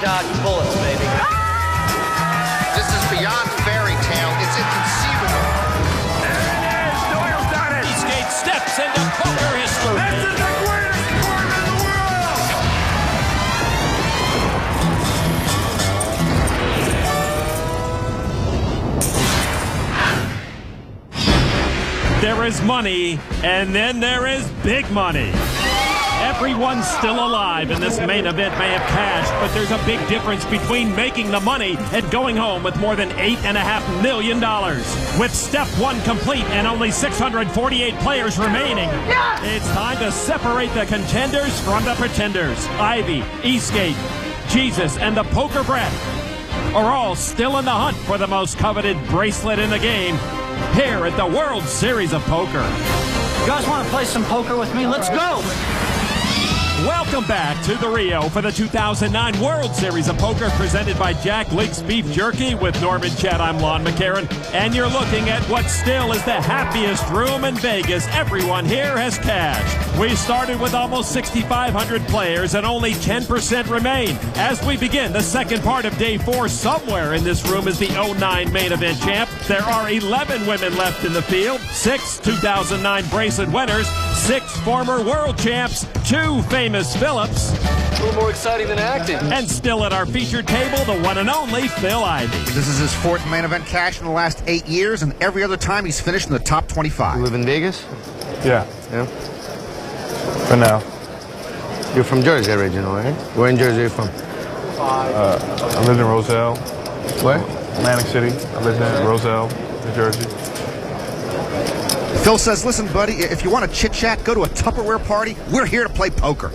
dodge bullets, baby. This is beyond fairy tale. It's inconceivable. There it is. Doyle's done it. Eastgate steps into poker history. This is the greatest sport in the world. There is money, and then there is big money. Everyone's still alive in this main event may have cash, but there's a big difference between making the money and going home with more than $8.5 million. With step one complete and only 648 players remaining, it's time to separate the contenders from the pretenders. Ivy, Eastgate, Jesus, and the Poker Brat are all still in the hunt for the most coveted bracelet in the game here at the World Series of Poker. You guys want to play some poker with me? Let's go! Welcome back to the Rio for the 2009 World Series of Poker presented by Jack Link's Beef Jerky with Norman Chet. I'm Lon McCarran, and you're looking at what still is the happiest room in Vegas. Everyone here has cash. We started with almost 6,500 players and only 10% remain. As we begin the second part of day 4, somewhere in this room is the 09 main event champ. There are 11 women left in the field, 6 2009 bracelet winners, 6 former world champs, 2 famous Phillips. A little more exciting than acting. And still at our featured table, the one and only Phil Ivey. This is his 4th main event cash in the last 8 years, and every other time he's finished in the top 25. You live in Vegas? Yeah, Yeah. for now. You're from Jersey originally, right? Where in Jersey are you from? I lived in Roselle, Where? Atlantic City. I lived in Roselle, New Jersey. Phil says, listen, buddy, if you want to chit-chat, go to a Tupperware party. We're here to play poker.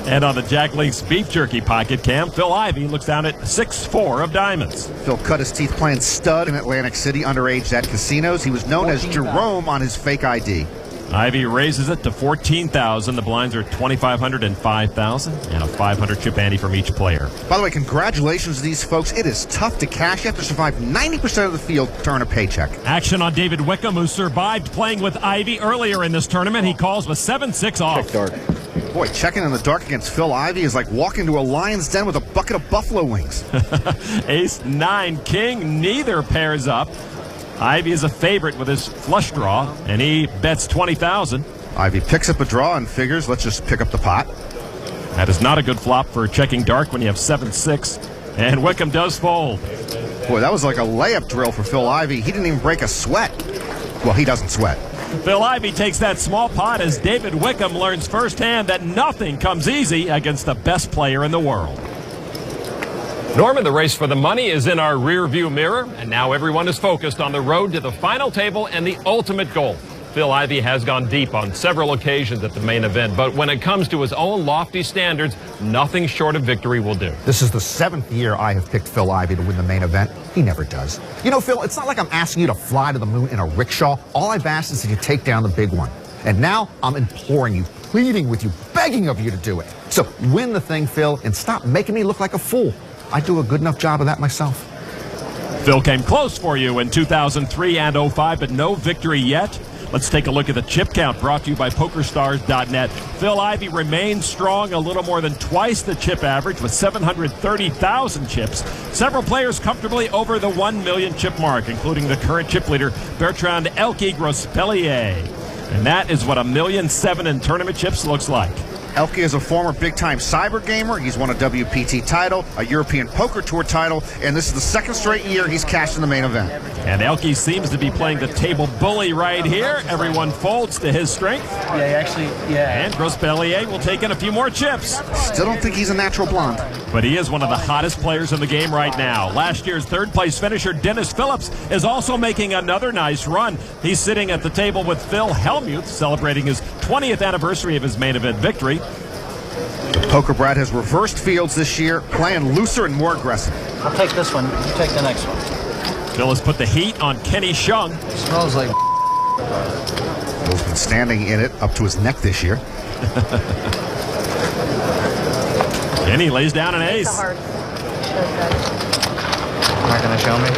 And on the Jack Link's Beef Jerky pocket cam, Phil Ivey looks down at 6-4 of diamonds. Phil cut his teeth playing stud in Atlantic City, underage at casinos. He was known as Jerome on his fake ID. Ivy raises it to 14,000. The blinds are 2,500 and 5,000, and a 500 chip ante from each player. By the way, congratulations to these folks. It is tough to cash. You have to survive 90% of the field to earn a paycheck. Action on David Wickham, who survived playing with Ivy earlier in this tournament. He calls with 7-6 off. Check dark. Boy, checking in the dark against Phil Ivey is like walking to a lion's den with a bucket of buffalo wings. Ace, 9, King, neither pairs up. Ivy is a favorite with his flush draw, and he bets 20,000. Ivy picks up a draw and figures, let's just pick up the pot. That is not a good flop for checking dark when you have 7-6, and Wickham does fold. Boy, that was like a layup drill for Phil Ivey. He didn't even break a sweat. Well, he doesn't sweat. Phil Ivey takes that small pot as David Wickham learns firsthand that nothing comes easy against the best player in the world. Norman, the race for the money is in our rear-view mirror, and now everyone is focused on the road to the final table and the ultimate goal. Phil Ivey has gone deep on several occasions at the main event, but when it comes to his own lofty standards, nothing short of victory will do. This is the 7th year I have picked Phil Ivey to win the main event. He never does. You know, Phil, it's not like I'm asking you to fly to the moon in a rickshaw. All I've asked is that you take down the big one. And now I'm imploring you, pleading with you, begging of you to do it. So win the thing, Phil, and stop making me look like a fool. I do a good enough job of that myself. Phil came close for you in 2003 and 05, but no victory yet. Let's take a look at the chip count brought to you by PokerStars.net. Phil Ivey remains strong, a little more than twice the chip average with 730,000 chips. Several players comfortably over the 1 million chip mark, including the current chip leader, Bertrand Elke Grospellier. And that is what 1.7 million in tournament chips looks like. Elke is a former big-time cyber gamer. He's won a WPT title, a European Poker Tour title, and this is the 2nd straight year he's cashed in the main event. And Elke seems to be playing the table bully right here. Everyone folds to his strength. And Grospellier will take in a few more chips. Still don't think he's a natural blonde. But he is one of the hottest players in the game right now. Last year's 3rd-place finisher, Dennis Phillips, is also making another nice run. He's sitting at the table with Phil Hellmuth, celebrating his 20th anniversary of his main event victory. The Poker Brat has reversed fields this year, playing looser and more aggressive. I'll take this one. You take the next one. Phil has put the heat on Kenny Shung. Smells like Phil's been standing in it up to his neck this year. Kenny lays down an ace. Not going to show me?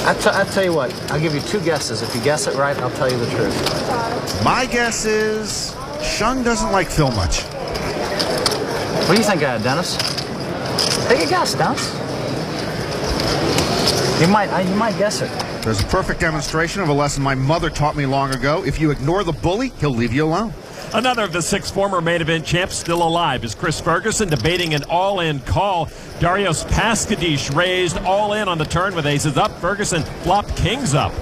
I'll tell you what. I'll give you 2 guesses. If you guess it right, I'll tell you the truth. My guess is Shung doesn't like Phil much. What do you think, Dennis? Take a guess, Dunce. You might guess it. There's a perfect demonstration of a lesson my mother taught me long ago. If you ignore the bully, he'll leave you alone. Another of the 6 former main event champs still alive is Chris Ferguson, debating an all-in call. Darius Paskadish raised all in on the turn with aces up. Ferguson flopped kings up.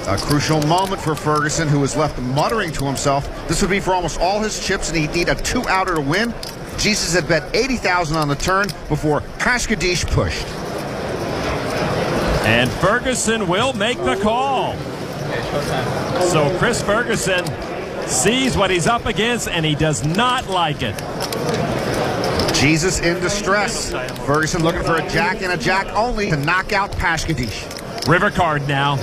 A crucial moment for Ferguson, who was left muttering to himself. This would be for almost all his chips, and he'd need a 2-outer to win. Jesus had bet $80,000 on the turn before Paskadish pushed. And Ferguson will make the call. So Chris Ferguson sees what he's up against, and he does not like it. Jesus in distress. Ferguson looking for a jack and a jack only to knock out Paskadish. River card now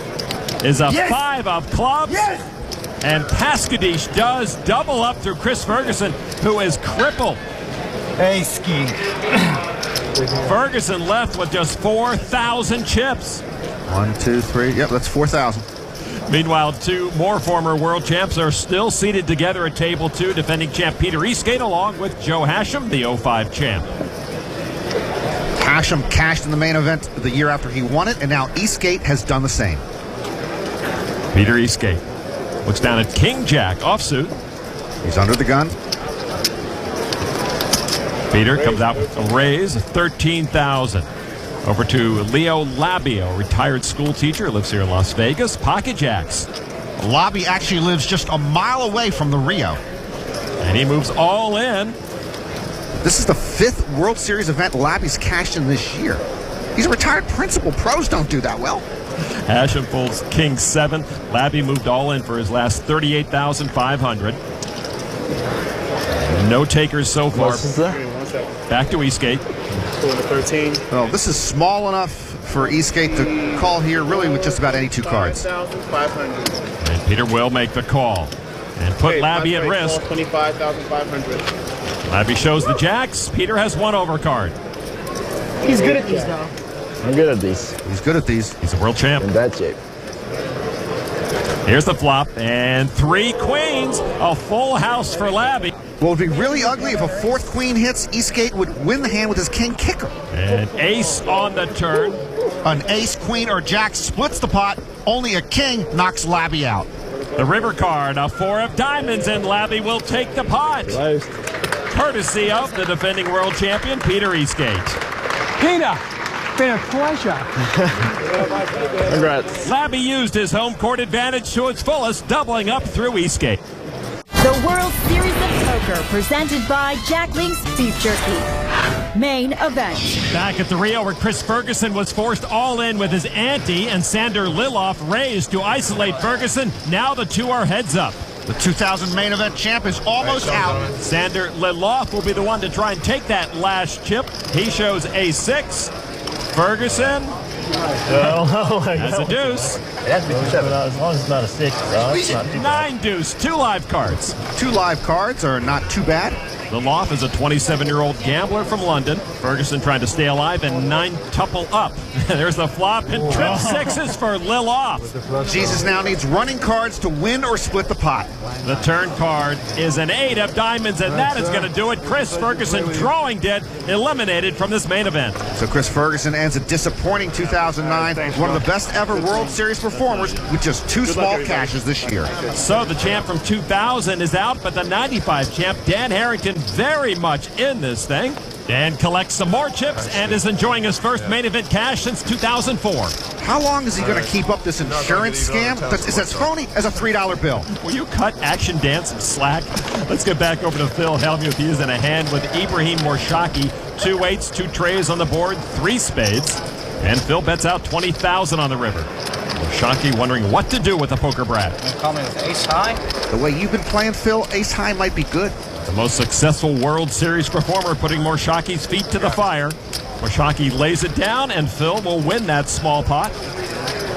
is a 5 of clubs. Yes! And Paskadish does double up through Chris Ferguson, who is crippled. Ace king. Ferguson left with just 4,000 chips. 1, 2, 3. Yep, that's 4,000. Meanwhile, 2 more former world champs are still seated together at table 2. Defending champ Peter Eastgate along with Joe Hashem, the 05 champ. Hashem cashed in the main event the year after he won it, and now Eastgate has done the same. Peter Eastgate looks down at King Jack offsuit. He's under the gun. Peter comes out with a raise of 13,000. Over to Leo Labio, retired school teacher, lives here in Las Vegas. Pocket jacks. Lobby actually lives just a mile away from the Rio. And he moves all in. This is the 5th World Series event Labby's cashed in this year. He's a retired principal. Pros don't do that well. Hashem folds King 7. Labby moved all in for his last 38,500. No takers so far. Back to Eastgate. 13. Well, this is small enough for Eastgate to call here really with just about any 2 cards. And Peter will make the call and put Labby at risk. 25,500. Labby shows the jacks. Peter has 1 overcard. He's good at these, though. I'm good at these. He's good at these. He's a world champ. In that shape. Here's the flop and 3 queens. A full house for Labby. Well, it would be really ugly if a 4th queen hits. Eastgate would win the hand with his king kicker. And ace on the turn. An ace, queen, or jack splits the pot. Only a king knocks Labby out. The river card, a 4 of diamonds, and Labby will take the pot. Courtesy of the defending world champion, Peter Eastgate. Peter, been a pleasure. Congrats. Labby used his home court advantage to its fullest, doubling up through Eastgate. The World Series of Poker, presented by Jack Link's Beef Jerky. Main event. Back at the Rio, where Chris Ferguson was forced all in with his ante, and Sander Liloff raised to isolate Ferguson. Now the 2 are heads up. The 2000 main event champ is almost out. Sander Liloff will be the one to try and take that last chip. He shows a6. Ferguson has a deuce. That's as long as it's not a 6, bro. It's not too 9 deuce, 2 live cards. 2 live cards are not too bad. Liloff is a 27-year-old gambler from London. Ferguson trying to stay alive and 9-tuple up. There's the flop and trip 6s for Liloff. Jesus now needs running cards to win or split the pot. The turn card is an 8 of diamonds, and that is going to do it. Chris Ferguson, drawing dead, eliminated from this main event. So Chris Ferguson ends a disappointing 2009, one of the best ever World Series performers with just 2 small cashes this year. So the champ from 2000 is out, but the 95 champ, Dan Harrington, very much in this thing. Dan collects some more chips and is enjoying his first main event cash since 2004. How long is he going to keep up this insurance scam? It's as phony as a $3 bill. Will you cut Action Dan some slack? Let's get back over to Phil. Helmuth, he is in a hand with Ibrahim Morshaki. 2 8s, 2 trays on the board, 3 spades. And Phil bets out 20,000 on the river. Morshaki wondering what to do with the poker brat. Call me with ace high? The way you've been playing, Phil, ace high might be good. The most successful World Series performer putting Morshaki's feet to the fire. Morshaki lays it down, and Phil will win that small pot.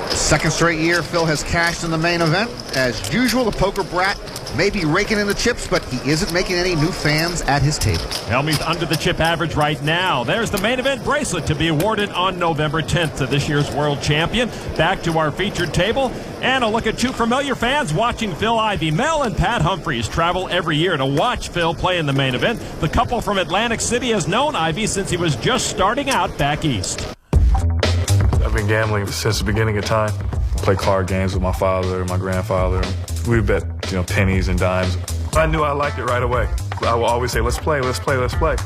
Second straight year Phil has cashed in the main event. As usual, the poker brat may be raking in the chips, but he isn't making any new fans at his table. Helmy's under the chip average right now. There's the main event bracelet to be awarded on November 10th to this year's world champion. Back to our featured table, and a look at two familiar fans watching Phil Ivey. Mel and Pat Humphreys travel every year to watch Phil play in the main event. The couple from Atlantic City has known Ivey since he was just starting out back east. I've been gambling since the beginning of time. Play card games with my father and my grandfather. We bet, pennies and dimes. I knew I liked it right away. I would always say, let's play, let's play, let's play.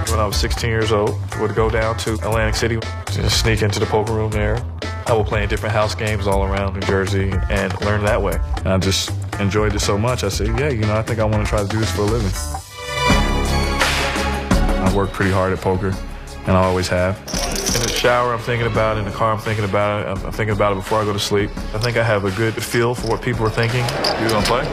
When I was 16 years old, I would go down to Atlantic City, just sneak into the poker room there. I would play in different house games all around New Jersey and learn that way. And I just enjoyed it so much. I said, I think I want to try to do this for a living. I work pretty hard at poker, and I always have. In the shower, I'm thinking about it. In the car, I'm thinking about it. I'm thinking about it before I go to sleep. I think I have a good feel for what people are thinking. You gonna play?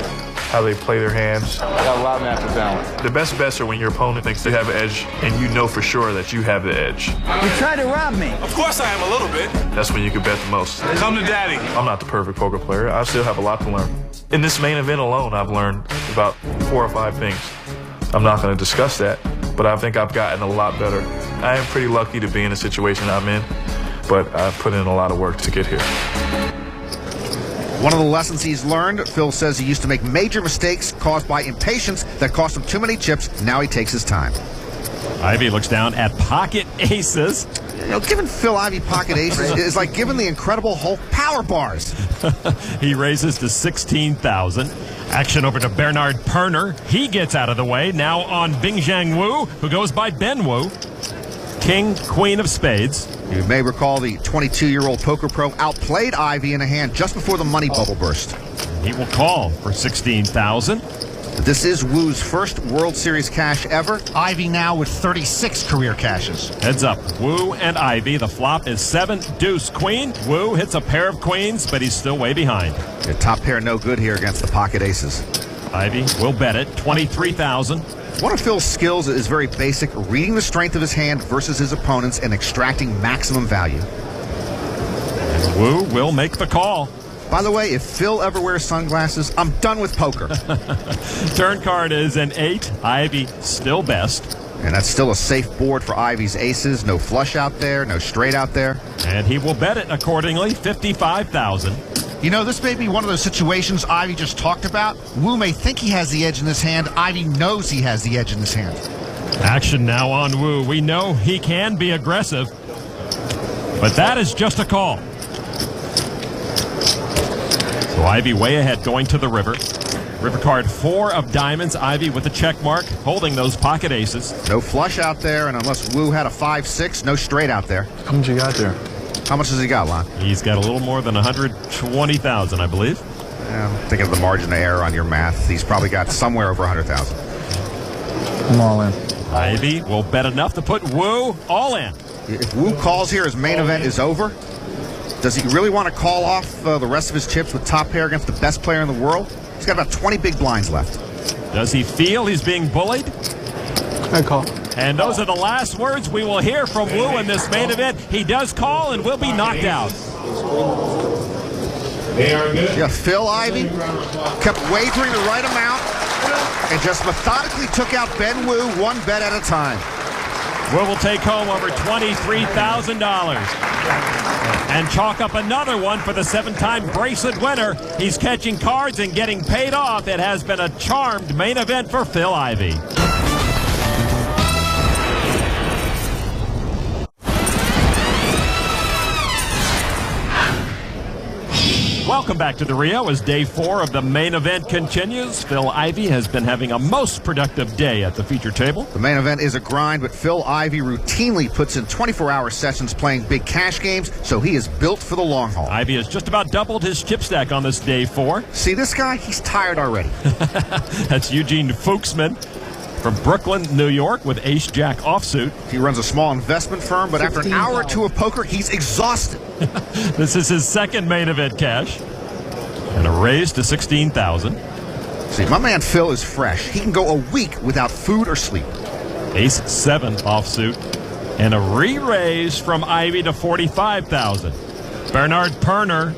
How they play their hands. Got a lot of natural talent. The best bets are when your opponent thinks they have an edge, and you know for sure that you have the edge. You tried to rob me. Of course I am a little bit. That's when you can bet the most. Come to daddy. I'm not the perfect poker player. I still have a lot to learn. In this main event alone, I've learned about 4 or 5 things. I'm not going to discuss that, but I think I've gotten a lot better. I am pretty lucky to be in the situation I'm in, but I've put in a lot of work to get here. One of the lessons he's learned, Phil says he used to make major mistakes caused by impatience that cost him too many chips. Now he takes his time. Ivey looks down at pocket aces. Giving Phil Ivey pocket aces is like giving the Incredible Hulk power bars. He raises to 16,000. Action over to Bernard Perner. He gets out of the way. Now on Bingjiang Wu, who goes by Ben Wu. King, queen of spades. You may recall the 22-year-old poker pro outplayed Ivey in a hand just before the money bubble burst. He will call for 16,000. This is Wu's first World Series cash ever. Ivey now with 36 career cashes. Heads up, Wu and Ivey. The flop is 7, deuce, queen. Wu hits a pair of queens, but he's still way behind. The top pair no good here against the pocket aces. Ivey will bet it, 23,000. One of Phil's skills is very basic, reading the strength of his hand versus his opponents and extracting maximum value. And Wu will make the call. By the way, if Phil ever wears sunglasses, I'm done with poker. Turn card is an 8. Ivey still best. And that's still a safe board for Ivey's aces. No flush out there, no straight out there. And he will bet it accordingly, 55,000. This may be one of those situations Ivey just talked about. Wu may think he has the edge in this hand. Ivey knows he has the edge in his hand. Action now on Wu. We know he can be aggressive, but that is just a call. So Ivey way ahead going to the river. River card 4 of diamonds. Ivey with the check mark, holding those pocket aces. No flush out there, and unless Wu had a 5-6, no straight out there. How much you got there? How much has he got, Lon? He's got a little more than 120,000, I believe. Yeah, I'm thinking of the margin of error on your math. He's probably got somewhere over 100,000. I'm all in. Ivey will bet enough to put Wu all in. If Wu calls here, his main event is over. Does he really want to call off the rest of his chips with top pair against the best player in the world? He's got about 20 big blinds left. Does he feel he's being bullied? I call. And those are the last words we will hear from Wu in this main event. He does call and will be knocked out. Yeah, Phil Ivey kept wagering the right amount and just methodically took out Ben Wu 1 bet at a time. Wu will take home over $23,000 and chalk up another one for the 7-time bracelet winner. He's catching cards and getting paid off. It has been a charmed main event for Phil Ivey. Welcome back to the Rio as day 4 of the main event continues. Phil Ivey has been having a most productive day at the feature table. The main event is a grind, but Phil Ivey routinely puts in 24-hour sessions playing big cash games, so he is built for the long haul. Ivey has just about doubled his chip stack on this day 4. See this guy? He's tired already. That's Eugene Fuchsman from Brooklyn, New York, with ace-jack offsuit. He runs a small investment firm, but after an hour or 2 of poker, he's exhausted. This is his second main event cash. And a raise to 16,000. See, my man Phil is fresh. He can go a week without food or sleep. Ace-7 offsuit. And a re-raise from Ivey to 45,000. Bernard Perner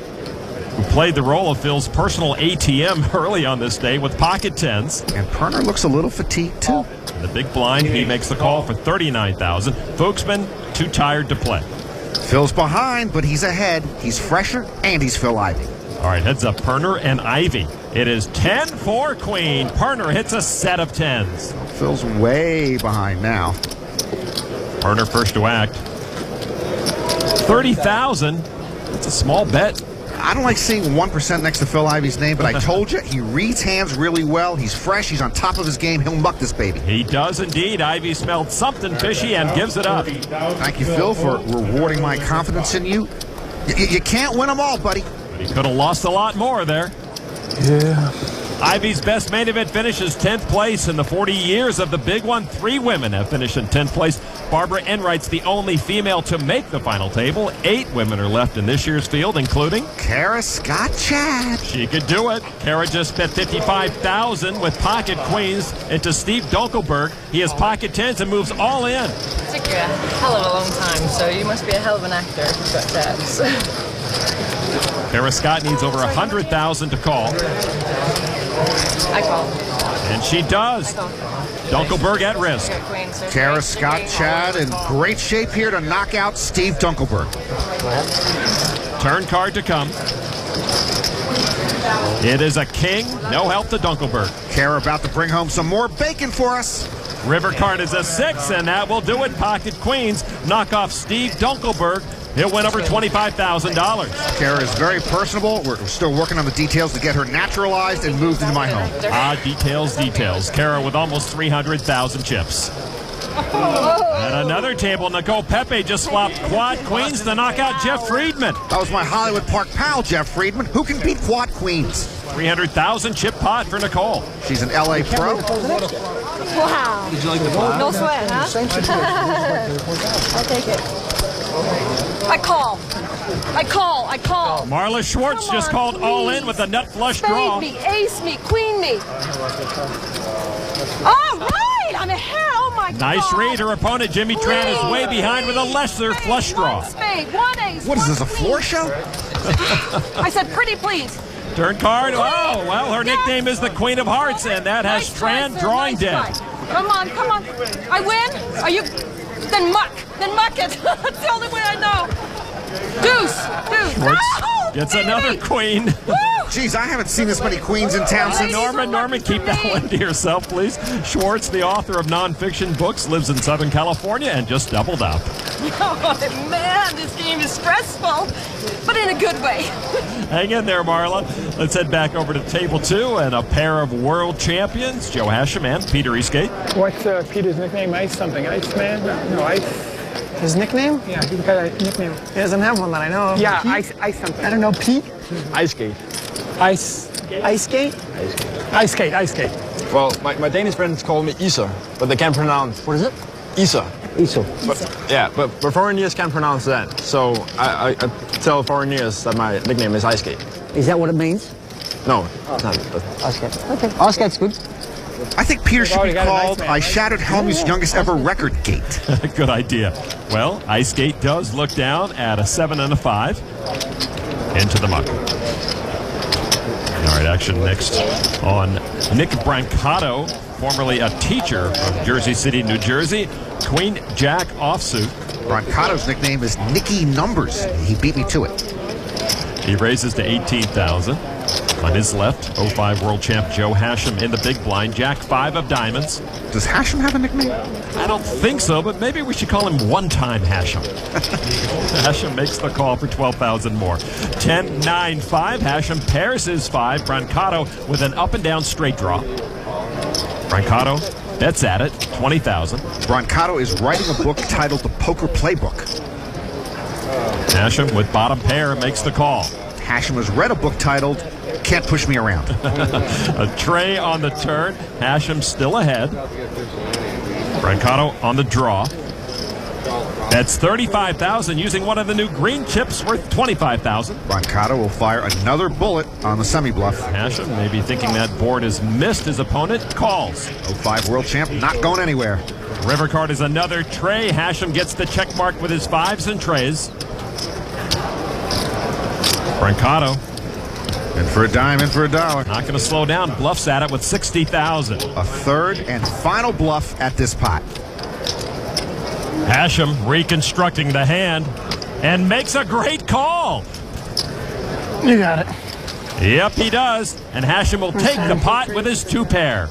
who played the role of Phil's personal ATM early on this day with pocket tens. And Perner looks a little fatigued, too. In the big blind, he makes the call for $39,000. Fuchsman, too tired to play. Phil's behind, but he's ahead. He's fresher, and he's Phil Ivey. All right, heads up, Perner and Ivey. It is 10-4 Queen. Perner hits a set of tens. Phil's way behind now. Perner first to act. 30,000. That's a small bet. I don't like seeing 1% next to Phil Ivey's name, but I told you, he reads hands really well. He's fresh. He's on top of his game. He'll muck this baby. He does indeed. Ivey smelled something fishy and gives it up. Thank you, Phil, for rewarding my confidence in you. You can't win them all, buddy. But he could have lost a lot more there. Yeah. Ivey's best main event finish is 10th place. In the 40 years of the big one, 3 women have finished in 10th place. Barbara Enright's the only female to make the final table. 8 women are left in this year's field, including Kara Scott Chad. She could do it. Kara just bet $55,000 with pocket queens into Steve Dunkelberg. He has pocket tens and moves all in. It took you a hell of a long time, so you must be a hell of an actor if you've got tens. Kara Scott needs over $100,000 to call. I call. And she does. Dunkelberg at risk. Kara Scott Chad in great shape here to knock out Steve Dunkelberg. Turn card to come. It is a king. No help to Dunkelberg. Kara about to bring home some more bacon for us. River card is a 6, and that will do it. Pocket queens knock off Steve Dunkelberg. He'll win over $25,000. Kara is very personable. We're still working on the details to get her naturalized and moved into my home. Details. Kara with almost 300,000 chips. And another table, Nicole Pepe just flopped quad queens to knock out Jeff Friedman. That was my Hollywood Park pal, Jeff Friedman. Who can beat quad queens? 300,000 chip pot for Nicole. She's an LA pro. Wow. Did you like the pot? No sweat, huh? I'll take it. I call. Marla Schwartz just called all in with a nut flush draw. Spade me, ace me, queen me. All right, I'm ahead. Oh my God. Nice read. Her opponent, Jimmy Tran, is way behind with a lesser flush draw. One spade, one ace. What is this, a floor show? I said pretty please. Turn card. Oh, well, her nickname is the Queen of Hearts, and that has Tran drawing dead. Come on. I win? Are you? Then muck it. That's the only way I know. Deuce. Schwartz Oh, gets baby. another queen. Jeez, I haven't seen this many queens in town since. Norman, keep that one to yourself, please. Schwartz, the author of nonfiction books, lives in Southern California and just doubled up. Oh, man, this game is stressful, but in a good way. Hang in there, Marla. Let's head back over to table 2 and a pair of world champions, Joe Hashem and Peter Eastgate. What's Peter's nickname? Ice something. Iceman? No, Ice. His nickname? Yeah, he's got a nickname. He doesn't have one that I know of. Yeah, Pete? Ice something. I don't know, Pete? Ice skate. Ice skate? Ice skate. Well, my Danish friends call me Isa, but they can't pronounce. What is it? Isa. But foreigners can't pronounce that. So I tell foreigners that my nickname is Ice skate. Is that what it means? No, it's not. Ice skate. Okay. Ice skate's good. I think Peter should be called I Shattered Helmut's youngest ever record gate. Good idea. Well, Ice Gate does look down at a 7 and a 5. Into the muck. All right, action next on Nick Brancato, formerly a teacher from Jersey City, New Jersey. Queen Jack offsuit. Brancato's nickname is Nicky Numbers. He beat me to it. He raises to 18,000. On his left, 05 world champ Joe Hashem in the big blind. Jack 5 of diamonds. Does Hashem have a nickname? I don't think so, but maybe we should call him One-Time Hashem. Hashem makes the call for 12,000 more. 10-9-5. Hashem pairs his 5. Brancato with an up and down straight draw. Brancato bets at it. 20,000. Brancato is writing a book titled The Poker Playbook. Hashem with bottom pair makes the call. Hashem has read a book titled Can't Push Me Around. A tray on the turn. Hashem still ahead. Brancato on the draw. That's 35,000 using one of the new green chips worth 25,000. Brancato will fire another bullet on the semi-bluff. Hashem may be thinking that board has missed his opponent. Calls. 05 world champ not going anywhere. River card is another tray. Hashem gets the check mark with his 5s and trays. Brancato In for a dime, in for a dollar. Not going to slow down. Bluffs at it with 60,000. A third and final bluff at this pot. Hashem reconstructing the hand and makes a great call. You got it. Yep, he does. And Hashem will take the pot with his 2-pair.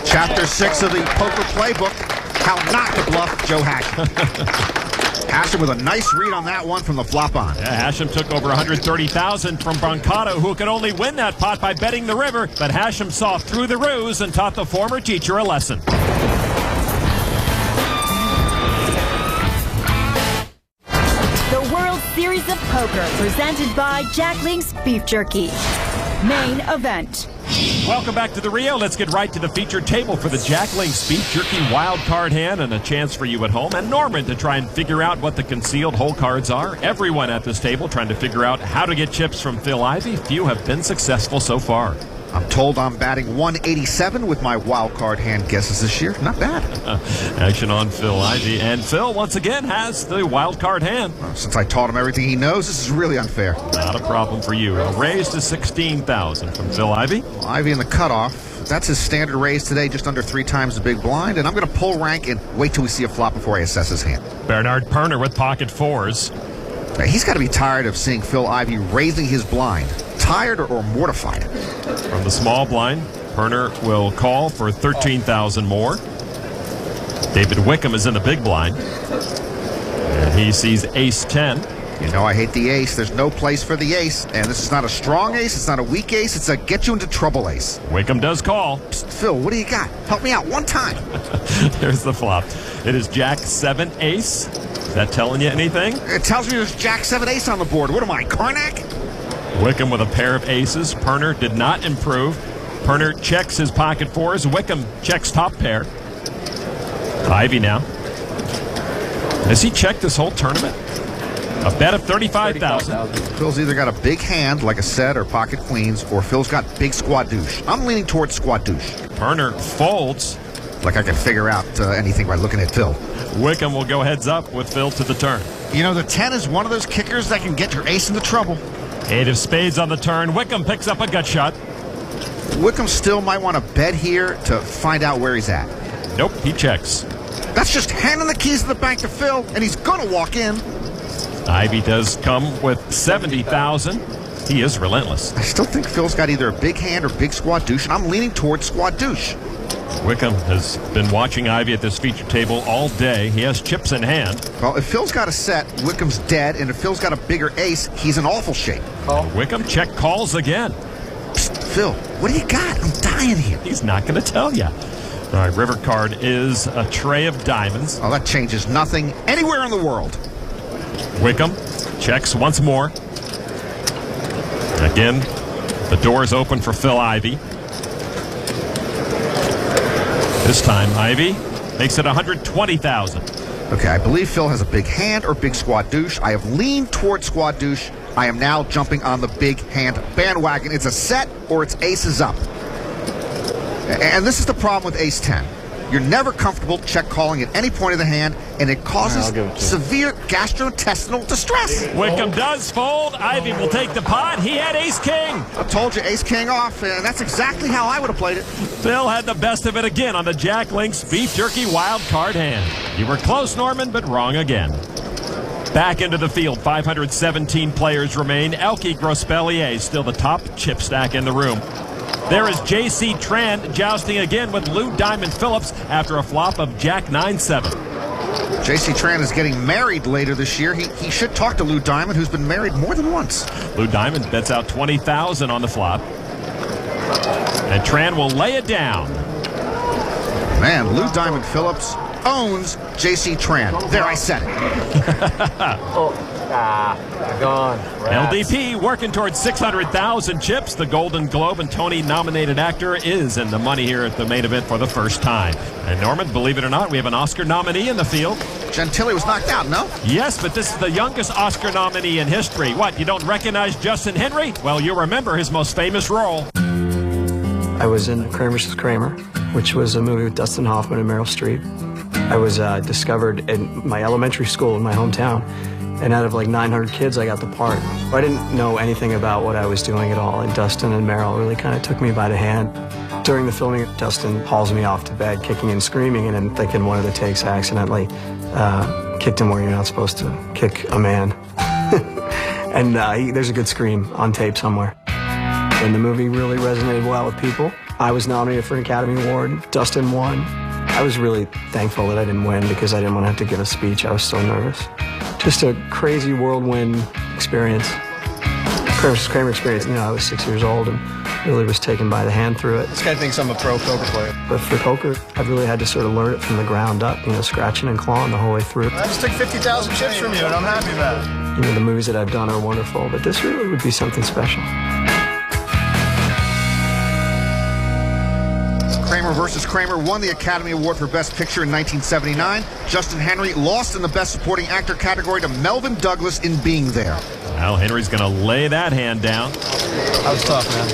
Chapter 6 of the poker playbook, how not to bluff Joe Hashem. Hashem with a nice read on that one from the flop on. Yeah, Hashem took over 130,000 from Brancato, who could only win that pot by betting the river. But Hashem saw through the ruse and taught the former teacher a lesson. The World Series of Poker, presented by Jack Link's Beef Jerky. Main event. Welcome back to the Rio. Let's get right to the featured table for the Jack Link's Beef Jerky wild card hand, and a chance for you at home and Norman to try and figure out what the concealed hole cards are. Everyone at this table trying to figure out how to get chips from Phil Ivey. Few have been successful so far. I'm told I'm batting 187 with my wild card hand guesses this year. Not bad. Action on Phil Ivey. And Phil, once again, has the wild card hand. Well, since I taught him everything he knows, this is really unfair. Not a problem for you. A raise to 16,000 from Phil Ivey. Well, Ivey in the cutoff. That's his standard raise today, just under 3 times the big blind. And I'm going to pull rank and wait till we see a flop before I assess his hand. Bernard Perner with pocket 4s. Now, he's got to be tired of seeing Phil Ivey raising his blind. Tired or mortified? From the small blind, Perner will call for 13,000 more. David Wickham is in the big blind. And he sees ace-10. You know I hate the ace. There's no place for the ace. And this is not a strong ace. It's not a weak ace. It's a get you into trouble ace. Wickham does call. Psst, Phil, what do you got? Help me out one time. There's the flop. It is Jack 7 ace. Is that telling you anything? It tells me there's Jack 7 ace on the board. What am I, Karnak? Wickham with a pair of aces. Perner did not improve. Perner checks his pocket 4s. Wickham checks top pair. Ivey now. Has he checked this whole tournament? A bet of 35,000. Phil's either got a big hand, like a set or pocket queens, or Phil's got big squadouche. I'm leaning towards squadouche. Perner folds. Like I can figure out anything by looking at Phil. Wickham will go heads up with Phil to the turn. You know, the 10 is one of those kickers that can get your ace into trouble. 8 of spades on the turn. Wickham picks up a gut shot. Wickham still might want to bet here to find out where he's at. Nope, he checks. That's just handing the keys to the bank to Phil, and he's going to walk in. Ivey does come with 70,000. He is relentless. I still think Phil's got either a big hand or big squadouche, and I'm leaning towards squadouche. Wickham has been watching Ivey at this feature table all day. He has chips in hand. Well, if Phil's got a set, Wickham's dead, and if Phil's got a bigger ace, he's in awful shape. Wickham check calls again. Psst, Phil, what do you got? I'm dying here. He's not going to tell you. All right, river card is a tray of diamonds. Oh, that changes nothing anywhere in the world. Wickham checks once more. Again, the door is open for Phil Ivey. This time, Ivey makes it 120,000. Okay, I believe Phil has a big hand or big squadouche. I have leaned towards squadouche. I am now jumping on the big hand bandwagon. It's a set or it's aces up. And this is the problem with ace-10. You're never comfortable check calling at any point of the hand, and it causes severe gastrointestinal distress. Wickham does fold. Ivey will take the pot. He had ace-king. I told you, ace-king off, and that's exactly how I would have played it. Phil had the best of it again on the Jack Link's Beef Jerky wild card hand. You were close, Norman, but wrong again. Back into the field, 517 players remain. Elke Grospellier still the top chip stack in the room. There is J.C. Tran jousting again with Lou Diamond Phillips after a flop of Jack 9-7. J.C. Tran is getting married later this year. He should talk to Lou Diamond, who's been married more than once. Lou Diamond bets out 20,000 on the flop. And Tran will lay it down. Man, Lou Diamond Phillips owns J.C. Tran. There, I said it. Gone. Rats. LDP working towards 600,000 chips. The Golden Globe and Tony-nominated actor is in the money here at the main event for the first time. And Norman, believe it or not, we have an Oscar nominee in the field. Gentili was knocked out, no? Yes, but this is the youngest Oscar nominee in history. What, you don't recognize Justin Henry? Well, you remember his most famous role. I was in Kramer vs. Kramer, which was a movie with Dustin Hoffman and Meryl Streep. I was discovered in my elementary school in my hometown. And out of like 900 kids, I got the part. I didn't know anything about what I was doing at all, and Dustin and Meryl really kind of took me by the hand. During the filming, Dustin hauls me off to bed, kicking and screaming, and I'm thinking one of the takes I accidentally kicked him where you're not supposed to kick a man. And there's a good scream on tape somewhere. And the movie really resonated well with people. I was nominated for an Academy Award. Dustin won. I was really thankful that I didn't win because I didn't want to have to give a speech. I was so nervous. Just a crazy whirlwind experience. Kramer experience. You know, I was 6 years old and really was taken by the hand through it. This guy thinks I'm a pro poker player. But for poker, I really had to sort of learn it from the ground up, you know, scratching and clawing the whole way through. I just took 50,000 chips from you, and I'm happy about it. You know, the movies that I've done are wonderful, but this really would be something special. Kramer vs. Kramer won the Academy Award for Best Picture in 1979. Justin Henry lost in the Best Supporting Actor category to Melvin Douglas in Being There. Well, Henry's going to lay that hand down. That was tough, man.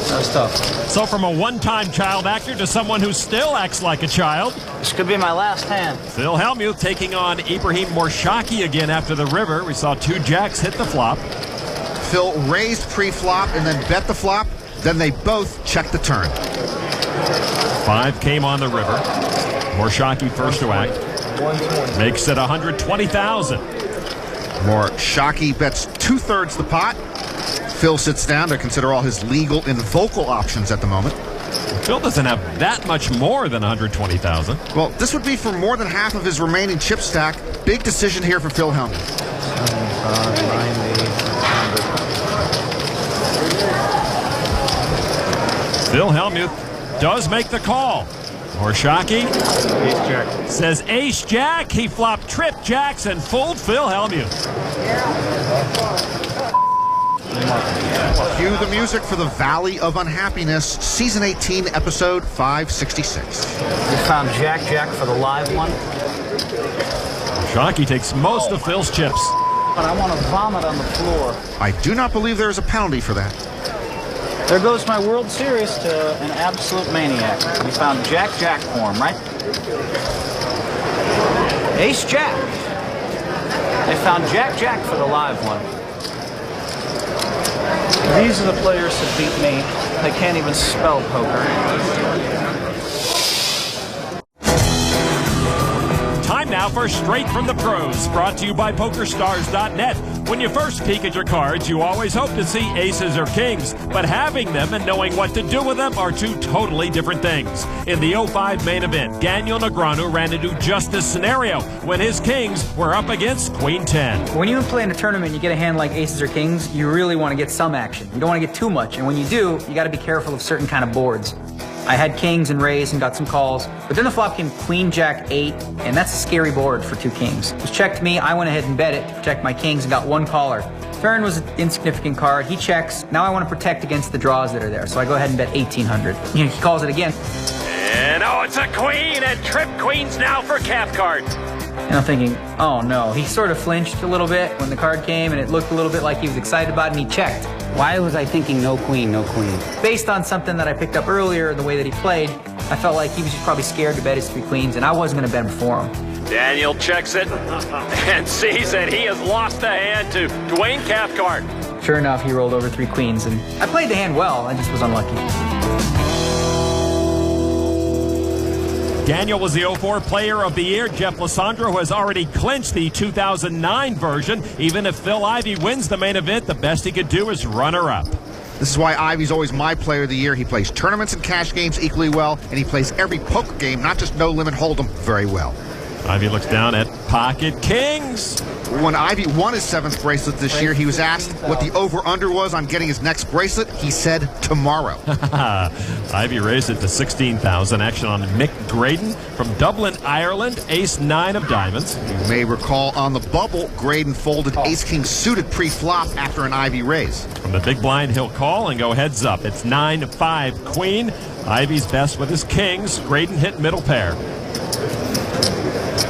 That was tough. So from a one-time child actor to someone who still acts like a child. This could be my last hand. Phil Hellmuth taking on Ibrahim Morshaki again after the river. We saw 2 jacks hit the flop. Phil raised pre-flop and then bet the flop. Then they both checked the turn. 5 came on the river. Morshaki first to act. Makes it 120,000. Morshaki bets 2/3 the pot. Phil sits down to consider all his legal and vocal options at the moment. Phil doesn't have that much more than 120,000. Well, this would be for more than half of his remaining chip stack. Big decision here for Phil Hellmuth. 75, 90, 100. Phil Hellmuth does make the call. Morshaki says ace jack. He flopped trip jacks and fooled Phil Hellmuth. Cue the music for the Valley of Unhappiness, Season 18, Episode 566. We found Jack for the live one. Morshaki takes most of Phil's chips. But I want to vomit on the floor. I do not believe there is a penalty for that. There goes my World Series to an absolute maniac. We found Jack form, right? Ace Jack. They found Jack for the live one. These are the players that beat me. They can't even spell poker. Time now for Straight from the Pros, brought to you by PokerStars.net. When you first peek at your cards, you always hope to see aces or kings, but having them and knowing what to do with them are 2 totally different things. In the 05 main event, Daniel Negreanu ran into just this scenario when his kings were up against Queen 10. When you play in a tournament, you get a hand like aces or kings, you really want to get some action. You don't want to get too much, and when you do, you got to be careful of certain kind of boards. I had kings and raised and got some calls, but then the flop came queen jack 8, and that's a scary board for 2 kings. It was checked me, I went ahead and bet it to protect my kings and got 1 caller. Turn was an insignificant card, he checks, now I want to protect against the draws that are there, so I go ahead and bet 1,800. You know, he calls it again. And oh, it's a queen, and trip queens now for Cathcart. And I'm thinking, oh no, he sort of flinched a little bit when the card came, and it looked a little bit like he was excited about it, and he checked. Why was I thinking no queen, no queen? Based on something that I picked up earlier, the way that he played, I felt like he was just probably scared to bet his 3 queens, and I wasn't going to bet him for him. Daniel checks it and sees that he has lost the hand to Dwayne Cathcart. Sure enough, he rolled over 3 queens, and I played the hand well, I just was unlucky. Daniel was the 04 Player of the Year. Jeff Lissandro has already clinched the 2009 version. Even if Phil Ivey wins the main event, the best he could do is runner-up. This is why Ivey's always my Player of the Year. He plays tournaments and cash games equally well, and he plays every poker game, not just No Limit Hold'em, very well. Ivey looks down at pocket kings. When Ivey won his 7th bracelet this year, he was asked what the over-under was on getting his next bracelet. He said tomorrow. Ivey raised it to 16,000. Action on Mick Graydon from Dublin, Ireland. Ace-9 of diamonds. You may recall on the bubble, Graydon folded ace-king suited pre-flop after an Ivey raise. From the big blind, he'll call and go heads up. It's 9-5 queen. Ivey's best with his kings. Graydon hit middle pair.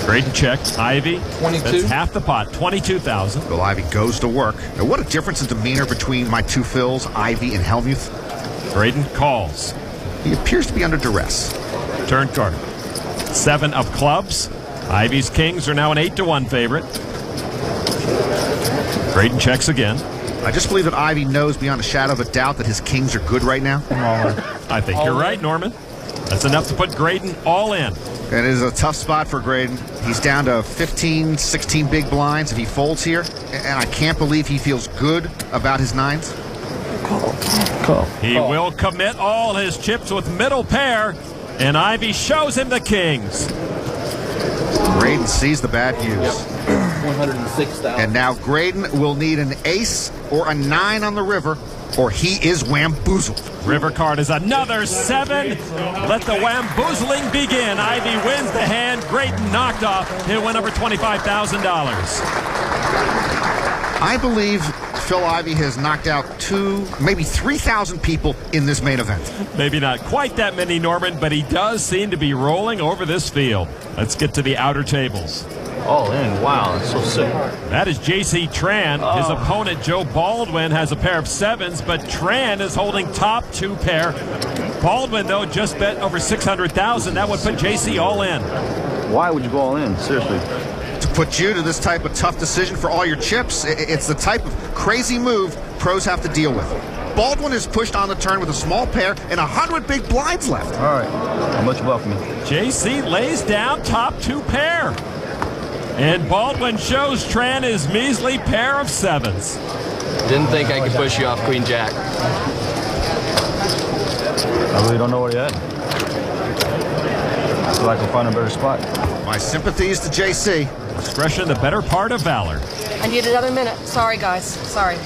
Graydon checked. Ivey. 22. That's half the pot. 22,000. Well, Ivey goes to work. Now, what a difference in demeanor between my 2 Phils, Ivey and Hellmuth. Graydon calls. He appears to be under duress. Turn card. 7 of clubs. Ivey's kings are now an 8-1 favorite. Graydon checks again. I just believe that Ivy knows beyond a shadow of a doubt that his kings are good right now. I think you're right, Norman. That's enough to put Graydon all in. It is a tough spot for Graydon. He's down to 15, 16 big blinds if he folds here. And I can't believe he feels good about his nines. He will commit all his chips with middle pair, and Ivy shows him the kings. Graydon sees the bad news. 106,000. And now Graydon will need an ace or a 9 on the river, or he is wamboozled. River card is another 7. Let the wamboozling begin. Ivy wins the hand. Graydon knocked off. He'll win over $25,000. I believe Phil Ivy has knocked out 2,000, maybe 3,000 people in this main event. Maybe not quite that many, Norman, but he does seem to be rolling over this field. Let's get to the outer tables. All in. Wow, that's so sick. That is J.C. Tran. His opponent, Joe Baldwin, has a pair of 7s, but Tran is holding top 2 pair. Baldwin, though, just bet over 600,000. That would put J.C. all in. Why would you go all in? Seriously. To put you to this type of tough decision for all your chips, it's the type of crazy move pros have to deal with. Baldwin is pushed on the turn with a small pair and 100 big blinds left. All right. How much above me? J.C. lays down top 2 pair. And Baldwin shows Tran his measly pair of 7s. Didn't think I could push you off Queen Jack. I really don't know where you're at. I feel like I can find a better spot. My sympathies to JC. Discretion, the better part of valor. I need another minute. Sorry, guys. Sorry.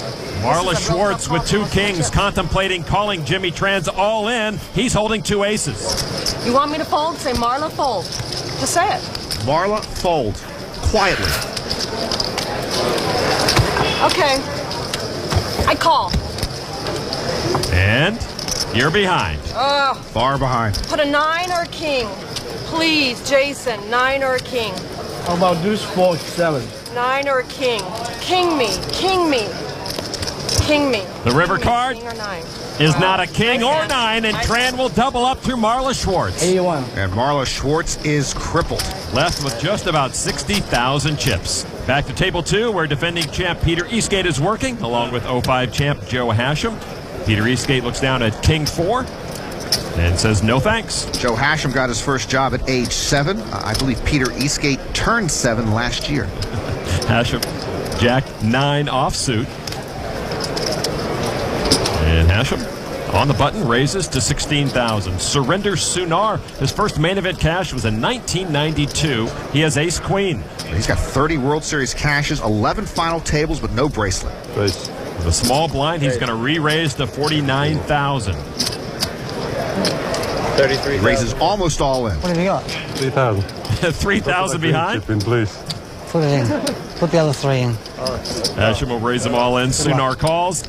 Marla Schwartz with 2 kings contemplating calling Jimmy Tran's all in. He's holding 2 aces. You want me to fold? Say Marla, fold. Just say it. Marla, fold. Quietly. Okay. I call. And you're behind. Far behind. Put a 9 or a king. Please, Jason, 9 or a king. How about deuce 4, 7? 9 or a king. King me. King me. King me. The river card King or 9. is not a king or 9, and Tran will double up through Marla Schwartz. 81. And Marla Schwartz is crippled. Left with just about 60,000 chips. Back to table 2, where defending champ Peter Eastgate is working, along with 05 champ Joe Hashem. Peter Eastgate looks down at king 4 and says no thanks. Joe Hashem got his first job at age 7. I believe Peter Eastgate turned 7 last year. Hashem, jack 9 offsuit. And Hashem on the button raises to 16,000. Surrender Sunar. His first main event cash was in 1992. He has ace queen. He's got 30 World Series cashes, 11 final tables, but no bracelet. With a small blind, he's going to re-raise to 49,000. 33. Raises almost all in. What have you got? 3,000. 3,000 behind. Chip in, please. Put it in. Put the other 3 in. Hashem will raise them all in. Sunar calls.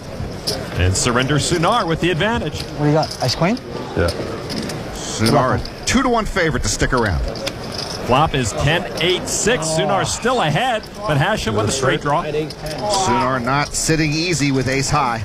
And Surrender Sunar with the advantage. What do you got? Ice queen? Yeah. Sunar, 2-1 favorite to stick around. Flop is 10-8-6. Sunar still ahead, but Hashem with a straight draw. Sunar not sitting easy with ace high.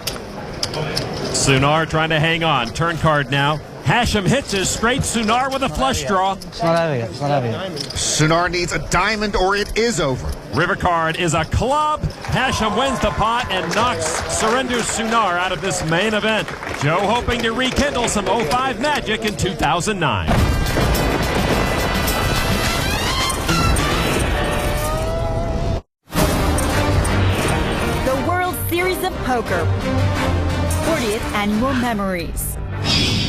Sunar trying to hang on. Turn card now. Hashem hits his straight. Sunar with a flush draw. It's not over yet. It's not over yet. Sunar needs a diamond or it is over. River card is a club. Hashem wins the pot and knocks Surrender Sunar out of this main event. Joe hoping to rekindle some 05 magic in 2009. The World Series of Poker. 40th Annual Memories.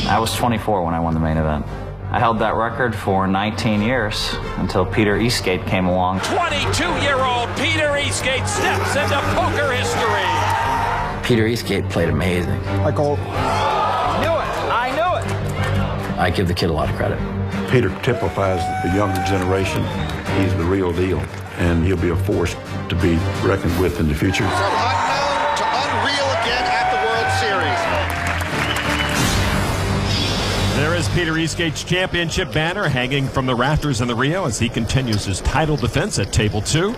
I was 24 when I won the main event. I held that record for 19 years until Peter Eastgate came along. 22-year-old Peter Eastgate steps into poker history. Peter Eastgate played amazing. I call. I knew it! I give the kid a lot of credit. Peter typifies the younger generation. He's the real deal, and he'll be a force to be reckoned with in the future. From unknown to unreal again at the World Series. There is Peter Eastgate's championship banner hanging from the rafters in the Rio as he continues his title defense at table 2.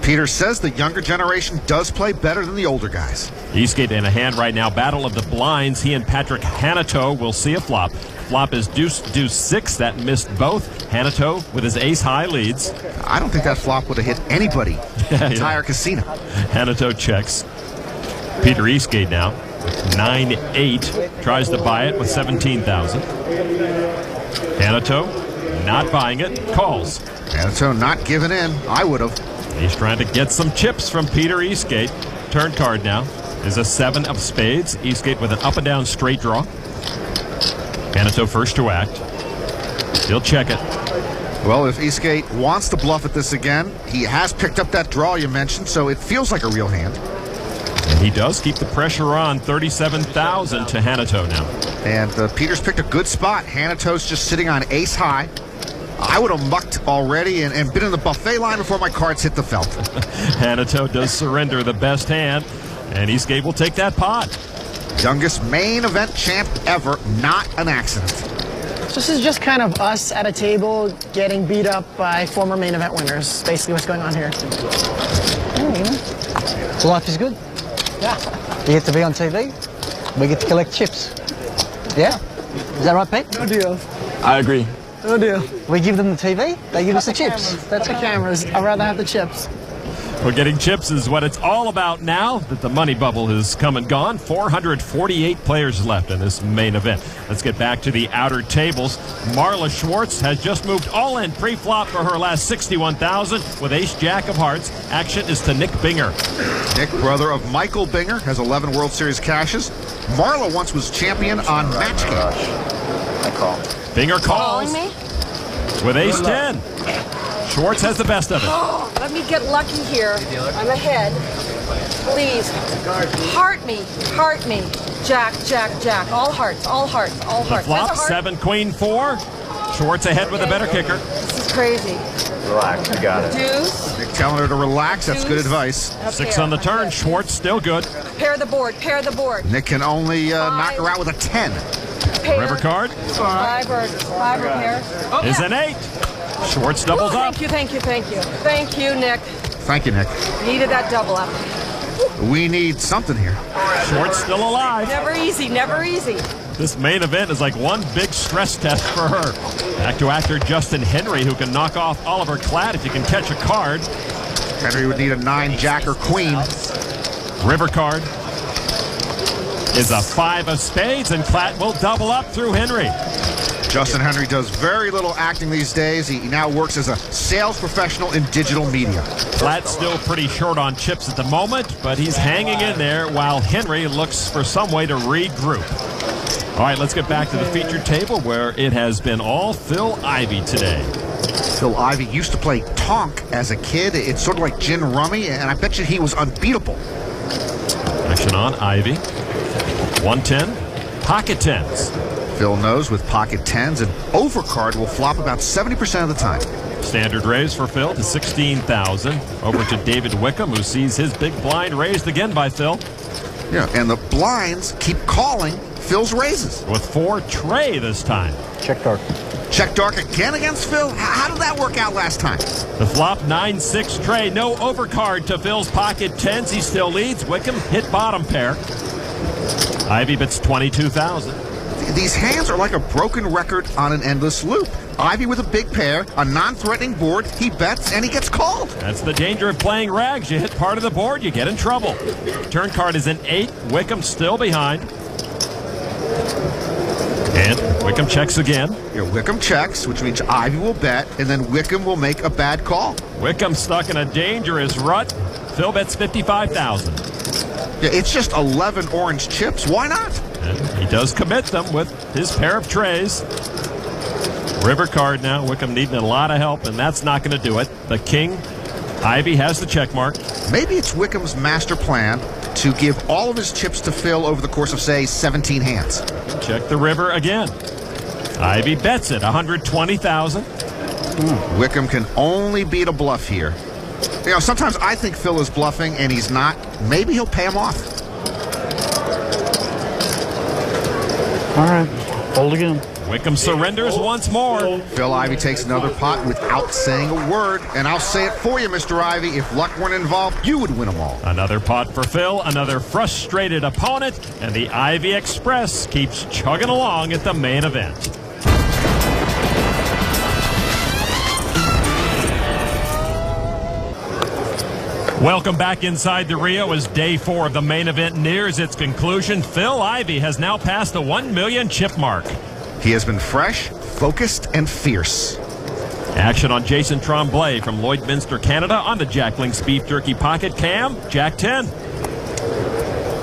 Peter says the younger generation does play better than the older guys. Eastgate in a hand right now. Battle of the blinds. He and Patrick Hanato will see a flop. Flop is deuce, deuce 6. That missed both. Hanato with his ace high leads. I don't think that flop would have hit anybody in the entire casino. Hanato checks. Peter Eastgate now. 9-8. Tries to buy it with 17,000. Hanato not buying it. Calls. Hanato not giving in. I would have. He's trying to get some chips from Peter Eastgate. Turn card now is a 7 of spades. Eastgate with an up and down straight draw. Hanato first to act. He'll check it. Well, if Eastgate wants to bluff at this again, he has picked up that draw you mentioned, so it feels like a real hand. And he does keep the pressure on. 37,000 to Hanato now. And Peter's picked a good spot. Hanato's just sitting on ace high. I would have mucked already and been in the buffet line before my cards hit the felt. Hanato does surrender the best hand, and Eastgate will take that pot. Youngest main event champ ever, not an accident. This is just kind of us at a table getting beat up by former main event winners. Basically what's going on here. Life is good. Yeah. You get to be on TV. We get to collect chips. Yeah? Is that right, Pete? No deal. I agree. No deal. We give them the TV, they give us the chips. That's the cameras. I'd rather have the chips. Well, getting chips is what it's all about now that the money bubble has come and gone. 448 players left in this main event. Let's get back to the outer tables. Marla Schwartz has just moved all in pre-flop for her last 61,000 with ace-jack of hearts. Action is to Nick Binger. Nick, brother of Michael Binger, has 11 World Series cashes. Marla once was champion on Match Game. I call. Binger calls Calling me? with ace-10. Schwartz has the best of it. Oh, let me get lucky here. I'm ahead. Please. Heart me. Heart me. Jack, jack, jack. All hearts, all hearts, all The hearts. flop, That's a heart. 7, queen, 4. Schwartz ahead with a better kicker. This is crazy. Relax, you got it. Deuce. Nick telling her to relax. That's good advice. 6 on the turn. Schwartz still good. Pair the board. Pair the board. Nick can only knock her out with a 10. Pair. River card Five or pair. is an 8. Schwartz doubles up. Thank you, thank you, thank you. Thank you, Nick. Thank you, Nick. Needed that double up. We need something here. Schwartz still alive. Never easy, never easy. This main event is like one big stress test for her. Back to actor Justin Henry, who can knock off Oliver Klatt if he can catch a card. Henry would need a 9, jack, or queen. River card is a 5 of spades, and Klatt will double up through Henry. Justin Henry does very little acting these days. He now works as a sales professional in digital media. Klatt's still pretty short on chips at the moment, but he's hanging in there while Henry looks for some way to regroup. All right, let's get back to the featured table where it has been all Phil Ivey today. Phil Ivey used to play Tonk as a kid. It's sort of like gin rummy, and I bet you he was unbeatable. Action on Ivey. 110, pocket 10s. Phil knows with pocket 10s, an overcard will flop about 70% of the time. Standard raise for Phil to 16,000. Over to David Wickham, who sees his big blind raised again by Phil. Yeah, and the blinds keep calling Phil's raises. With 4 Trey this time. Check dark. Check dark again against Phil? How did that work out last time? The flop 9-6 Trey. No overcard to Phil's pocket 10s. He still leads. Wickham hit bottom pair. Ivey bets 22,000. These hands are like a broken record on an endless loop. Ivey with a big pair, a non-threatening board, he bets and he gets called. That's the danger of playing rags. You hit part of the board, you get in trouble. Turn card is an 8. Wickham still behind. And Wickham checks again. Yeah, Wickham checks, which means Ivey will bet, and then Wickham will make a bad call. Wickham stuck in a dangerous rut. Phil bets 55,000. Yeah, it's just 11 orange chips. Why not? And he does commit them with his pair of trays. River card now. Wickham needing a lot of help, and that's not going to do it. The king. Ivey has the check mark. Maybe it's Wickham's master plan to give all of his chips to Phil over the course of, say, 17 hands. Check the river again. Ivey bets it, 120,000. Wickham can only beat a bluff here. You know, sometimes I think Phil is bluffing, and he's not. Maybe he'll pay him off. All right, hold again. Wickham surrenders once more. Phil Ivey takes another pot without saying a word. And I'll say it for you, Mr. Ivey. If luck weren't involved, you would win them all. Another pot for Phil, another frustrated opponent, and the Ivy Express keeps chugging along at the main event. Welcome back inside the Rio as day 4 of the main event nears its conclusion. Phil Ivey has now passed the 1 million chip mark. He has been fresh, focused, and fierce. Action on Jason Tremblay from Lloydminster, Canada on the Jack Link's Beef Jerky Pocket Cam. Jack 10.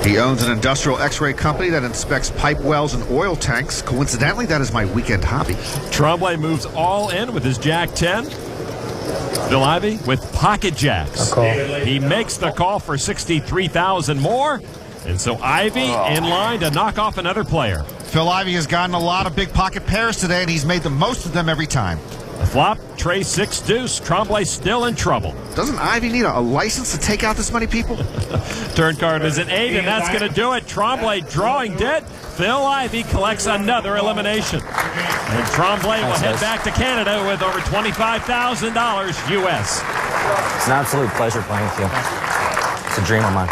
He owns an industrial x-ray company that inspects pipe wells and oil tanks. Coincidentally, that is my weekend hobby. Tremblay moves all in with his Jack 10. Phil Ivey with pocket jacks. He makes the call for 63,000 more, and so Ivey in line to knock off another player. Phil Ivey has gotten a lot of big pocket pairs today, and he's made the most of them every time. The flop, Trey 6 deuce. Tremblay still in trouble. Doesn't Ivey need a license to take out this many people? Turn card is an 8, and that's going to do it. Tremblay drawing dead. Phil Ivey collects another elimination. And Tremblay will head back to Canada with over $25,000 U.S. It's an absolute pleasure playing with you. It's a dream of mine.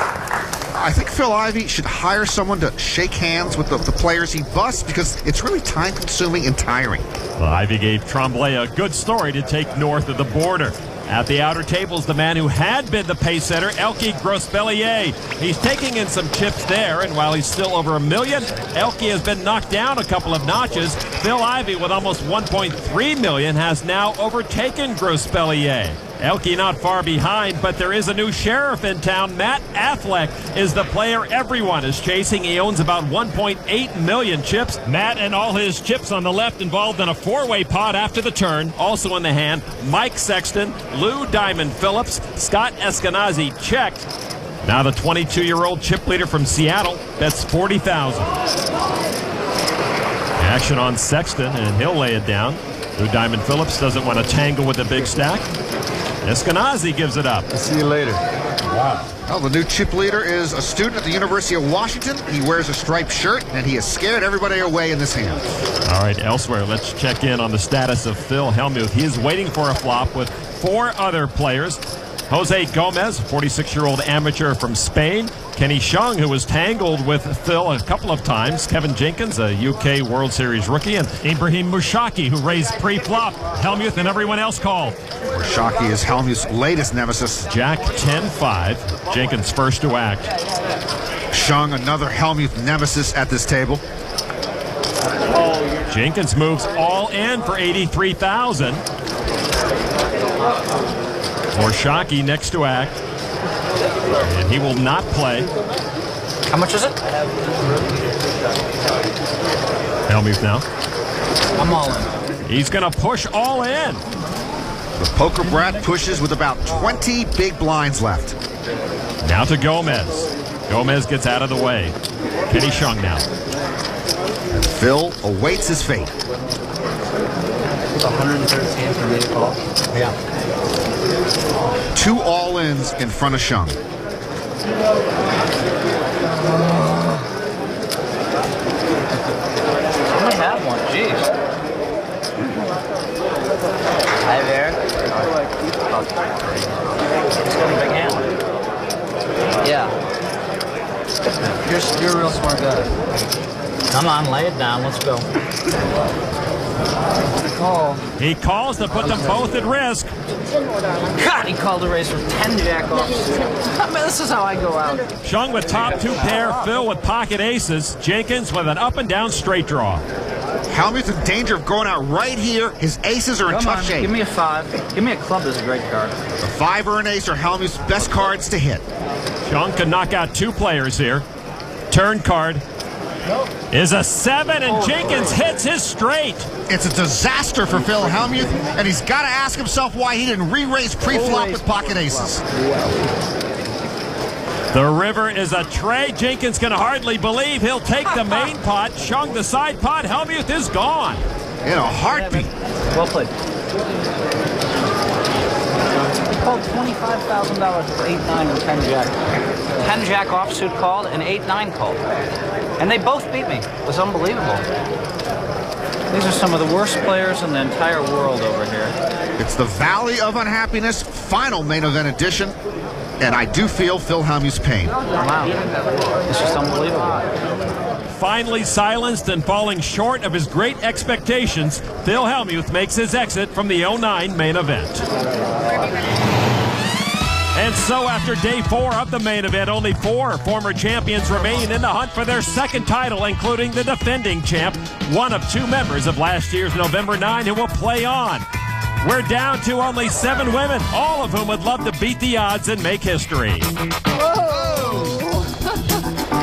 I think Phil Ivey should hire someone to shake hands with the players he busts because it's really time-consuming and tiring. Well, Ivey gave Tremblay a good story to take north of the border. At the outer tables, the man who had been the pace setter, Elke Grossbellier. He's taking in some chips there, and while he's still over $1 million, Elke has been knocked down a couple of notches. Phil Ivey, with almost $1.3 million, has now overtaken Grossbellier. Elke not far behind, but there is a new sheriff in town. Matt Affleck is the player everyone is chasing. He owns about 1.8 million chips. Matt and all his chips on the left involved in a 4-way pot after the turn. Also in the hand, Mike Sexton, Lou Diamond Phillips, Scott Eskenazi checked. Now the 22-year-old chip leader from Seattle bets $40,000. Action on Sexton, and he'll lay it down. Lou Diamond Phillips doesn't want to tangle with the big stack. Eskenazi gives it up. See you later. Wow. Well, the new chip leader is a student at the University of Washington. He wears a striped shirt, and he has scared everybody away in this hand. All right, elsewhere, let's check in on the status of Phil Hellmuth. He is waiting for a flop with 4 other players. Jose Gomez, 46-year-old amateur from Spain. Kenny Shung, who was tangled with Phil a couple of times. Kevin Jenkins, a UK World Series rookie. And Ibrahim Mushaki, who raised pre-flop. Hellmuth and everyone else called. Mushaki is Hellmuth's latest nemesis. Jack 10-5. Jenkins first to act. Shung, another Hellmuth nemesis at this table. Jenkins moves all in for $83,000. Mushaki next to act. And he will not play. How much is it? Hellmuth now. I'm all in. He's going to push all in. The poker brat pushes with about 20 big blinds left. Now to Gomez. Gomez gets out of the way. Kenny Shung now. And Phil awaits his fate. It's 113 for me to call. Yeah. 2 all-ins in front of Shung. I might have one. Jeez. Hi there. He's got a big hand. Yeah. You're a real smart guy. Come on, lay it down. Let's go. He calls to put them both at risk. God, he called a race with 10 jack-offs. I mean, this is how I go out. Shung with top 2 pair, Phil with pocket aces, Jenkins with an up-and-down straight draw. Hellmuth in danger of going out right here. His aces are in tough shape. Give me a 5. Give me a club. Is a great card. A 5 or an ace are Hellmuth's best cards to hit. Shung can knock out 2 players here. Turn card is a 7, and Jenkins hits his straight. It's a disaster for Phil Hellmuth, and he's got to ask himself why he didn't re-raise pre-flop with pocket aces. The river is a tray. Jenkins can hardly believe he'll take the main pot. Shung the side pot. Hellmuth is gone. In a heartbeat. Well played. He called $25,000 for 8-9 and 10 jack. 10 jack offsuit called and 8-9 called. And they both beat me. It was unbelievable. These are some of the worst players in the entire world over here. It's the Valley of Unhappiness final main event edition, and I do feel Phil Hellmuth's pain. Wow. It's just unbelievable. Finally silenced and falling short of his great expectations, Phil Hellmuth makes his exit from the 09 main event. And so after day 4 of the main event, only 4 former champions remain in the hunt for their second title, including the defending champ, one of 2 members of last year's November 9 who will play on. We're down to only 7 women, all of whom would love to beat the odds and make history.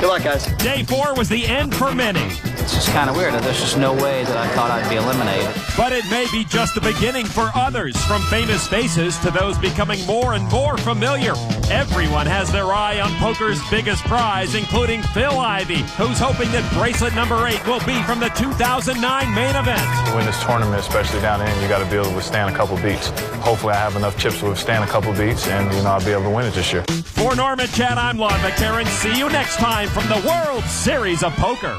Good luck, guys. Day 4 was the end for many. It's just kind of weird. There's just no way that I thought I'd be eliminated. But it may be just the beginning for others, from famous faces to those becoming more and more familiar. Everyone has their eye on poker's biggest prize, including Phil Ivey, who's hoping that bracelet number 8 will be from the 2009 main event. To win this tournament, especially down the end, you got to be able to withstand a couple beats. Hopefully I have enough chips to withstand a couple beats, and I'll be able to win it this year. For Norm and Chad, I'm Lon McCarran. See you next time from the World Series of Poker.